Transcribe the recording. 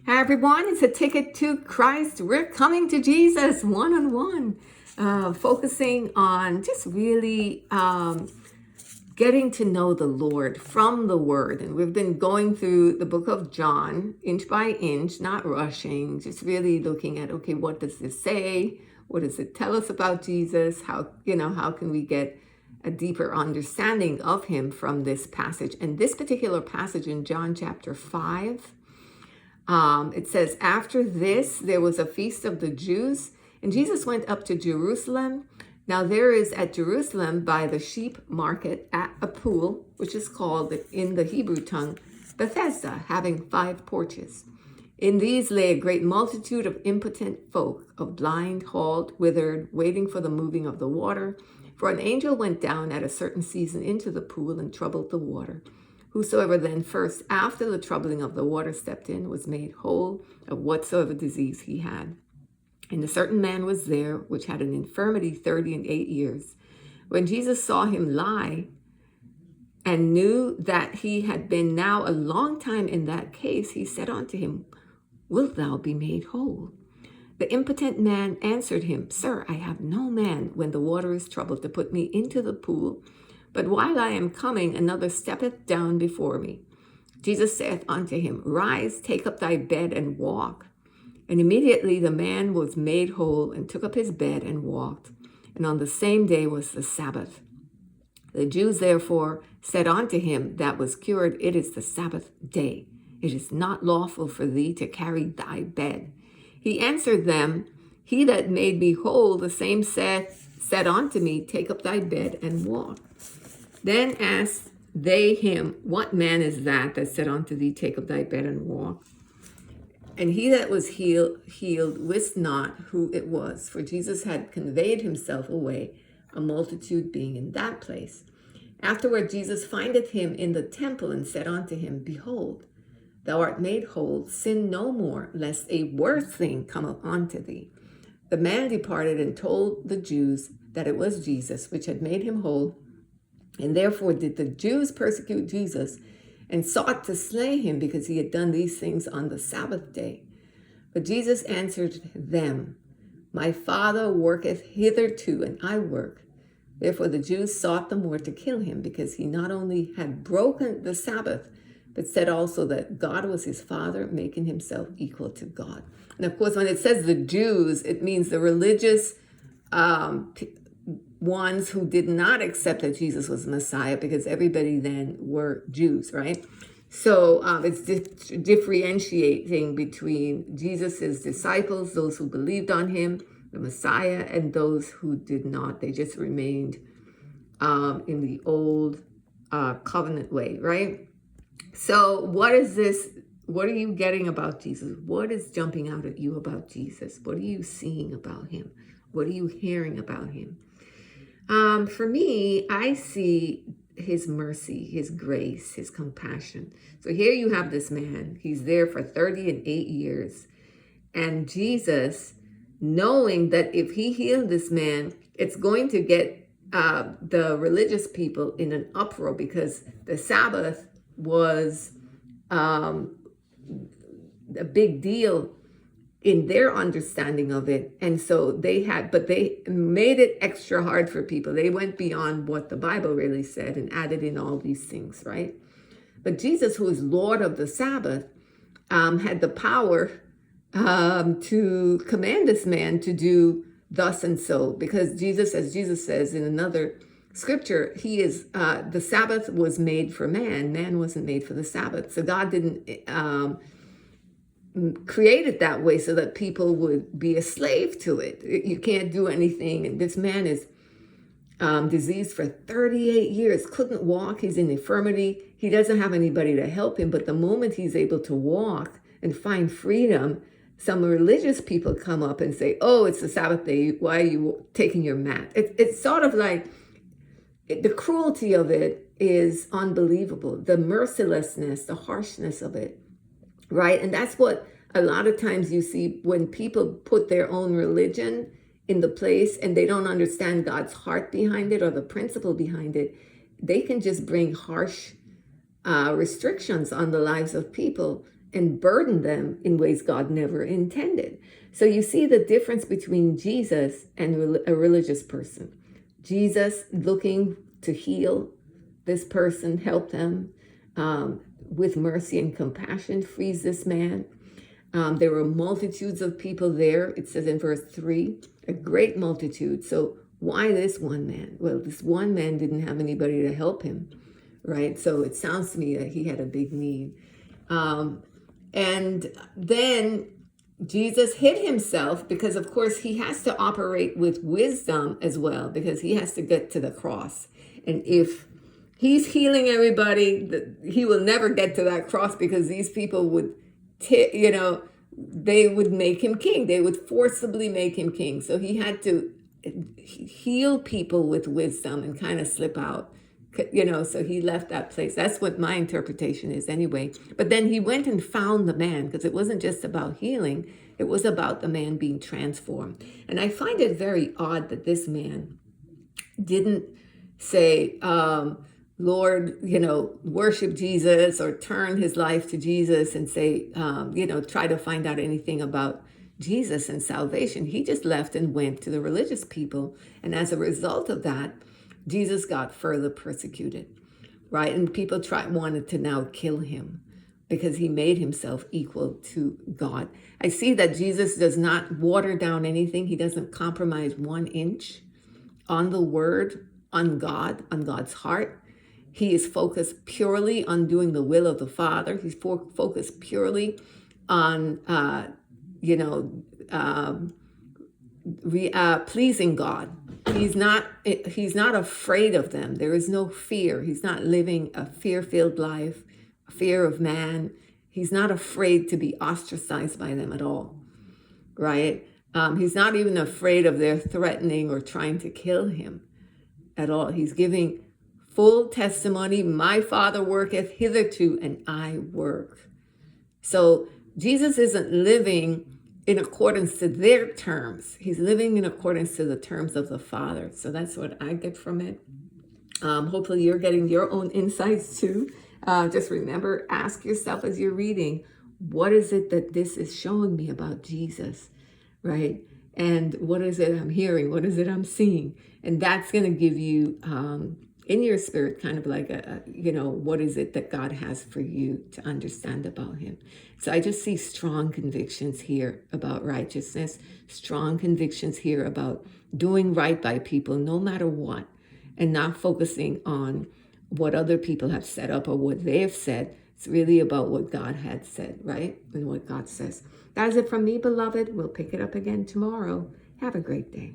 Hi everyone, it's a ticket to Christ. We're coming to Jesus one-on-one, focusing on just really getting to know the Lord from the Word. And we've been going through the book of John, inch by inch, not rushing, just really looking at, okay, what does this say? What does it tell us about Jesus? How can we get a deeper understanding of him from this passage? And this particular passage in John chapter 5, it says, after this, there was a feast of the Jews, and Jesus went up to Jerusalem. Now there is at Jerusalem by the sheep market at a pool, which is called in the Hebrew tongue, Bethesda, having 5 porches. In these lay a great multitude of impotent folk, of blind, halt, withered, waiting for the moving of the water. For an angel went down at a certain season into the pool and troubled the water. Whosoever then first, after the troubling of the water, stepped in, was made whole of whatsoever disease he had. And a certain man was there, which had an infirmity 38 years. When Jesus saw him lie, and knew that he had been now a long time in that case, he said unto him, Wilt thou be made whole? The impotent man answered him, Sir, I have no man, when the water is troubled, to put me into the pool. But while I am coming, another steppeth down before me. Jesus saith unto him, Rise, take up thy bed, and walk. And immediately the man was made whole, and took up his bed, and walked. And on the same day was the Sabbath. The Jews therefore said unto him that was cured, It is the Sabbath day. It is not lawful for thee to carry thy bed. He answered them, He that made me whole, the same said unto me, Take up thy bed, and walk. Then asked they him, What man is that said unto thee, Take up thy bed and walk? And he that was healed wist not who it was, for Jesus had conveyed himself away, a multitude being in that place. Afterward Jesus findeth him in the temple, and said unto him, Behold, thou art made whole, sin no more, lest a worse thing come unto thee. The man departed and told the Jews that it was Jesus which had made him whole. And therefore did the Jews persecute Jesus, and sought to slay him, because he had done these things on the Sabbath day. But Jesus answered them, My Father worketh hitherto, and I work. Therefore the Jews sought the more to kill him, because he not only had broken the Sabbath, but said also that God was his Father, making himself equal to God. And of course, when it says the Jews, it means the religious ones who did not accept that Jesus was Messiah, because everybody then were Jews, right? So it's differentiating between Jesus's disciples, those who believed on him, the Messiah, and those who did not. They just remained in the old covenant way, right? So what is this? What are you getting about Jesus? What is jumping out at you about Jesus? What are you seeing about him? What are you hearing about him? For me, I see his mercy, his grace, his compassion. So here you have this man. He's there for 38 years. And Jesus, knowing that if he healed this man, it's going to get the religious people in an uproar, because the Sabbath was a big deal in their understanding of it. And so they made it extra hard for people. They went beyond what the Bible really said and added in all these things, right? But Jesus, who is Lord of the Sabbath, had the power to command this man to do thus and so, because Jesus, as Jesus says in another scripture, he is the Sabbath was made for man. Man wasn't made for the Sabbath. So God didn't create it that way so that people would be a slave to it. You can't do anything. And this man is diseased for 38 years, couldn't walk. He's in infirmity. He doesn't have anybody to help him. But the moment he's able to walk and find freedom, some religious people come up and say, oh, it's the Sabbath day. Why are you taking your mat? It's sort of like the cruelty of it is unbelievable. The mercilessness, the harshness of it, right? And that's what a lot of times you see when people put their own religion in the place and they don't understand God's heart behind it or the principle behind it. They can just bring harsh restrictions on the lives of people and burden them in ways God never intended. So you see the difference between Jesus and a religious person. Jesus looking to heal this person, help them with mercy and compassion, frees this man. There were multitudes of people there. It says in verse 3, a great multitude. So why this one man? Well, this one man didn't have anybody to help him, right? So it sounds to me that he had a big need. And then Jesus hid himself because, of course, he has to operate with wisdom as well, because he has to get to the cross. And if he's healing everybody, he will never get to that cross, because these people would, they would make him king. They would forcibly make him king. So he had to heal people with wisdom and kind of slip out. So he left that place. That's what my interpretation is anyway. But then he went and found the man, because it wasn't just about healing. It was about the man being transformed. And I find it very odd that this man didn't say, Lord, worship Jesus, or turn his life to Jesus and say, try to find out anything about Jesus and salvation. He just left and went to the religious people. And as a result of that, Jesus got further persecuted, right? And people wanted to now kill him because he made himself equal to God. I see that Jesus does not water down anything. He doesn't compromise 1 inch on the word, on God, on God's heart. He is focused purely on doing the will of the Father. He's focused purely on, pleasing God. He's not afraid of them. There is no fear. He's not living a fear-filled life, fear of man. He's not afraid to be ostracized by them at all, right? He's not even afraid of their threatening or trying to kill him at all. He's giving full testimony. My Father worketh hitherto, and I work. So Jesus isn't living in accordance to their terms. He's living in accordance to the terms of the Father. So that's what I get from it. Hopefully you're getting your own insights too. Just remember, ask yourself as you're reading, what is it that this is showing me about Jesus, right? And what is it I'm hearing? What is it I'm seeing? And that's going to give you, in your spirit, kind of like what is it that God has for you to understand about him? So I just see strong convictions here about righteousness, strong convictions here about doing right by people, no matter what, and not focusing on what other people have set up or what they have said. It's really about what God had said, right? And what God says. That is it from me, beloved. We'll pick it up again tomorrow. Have a great day.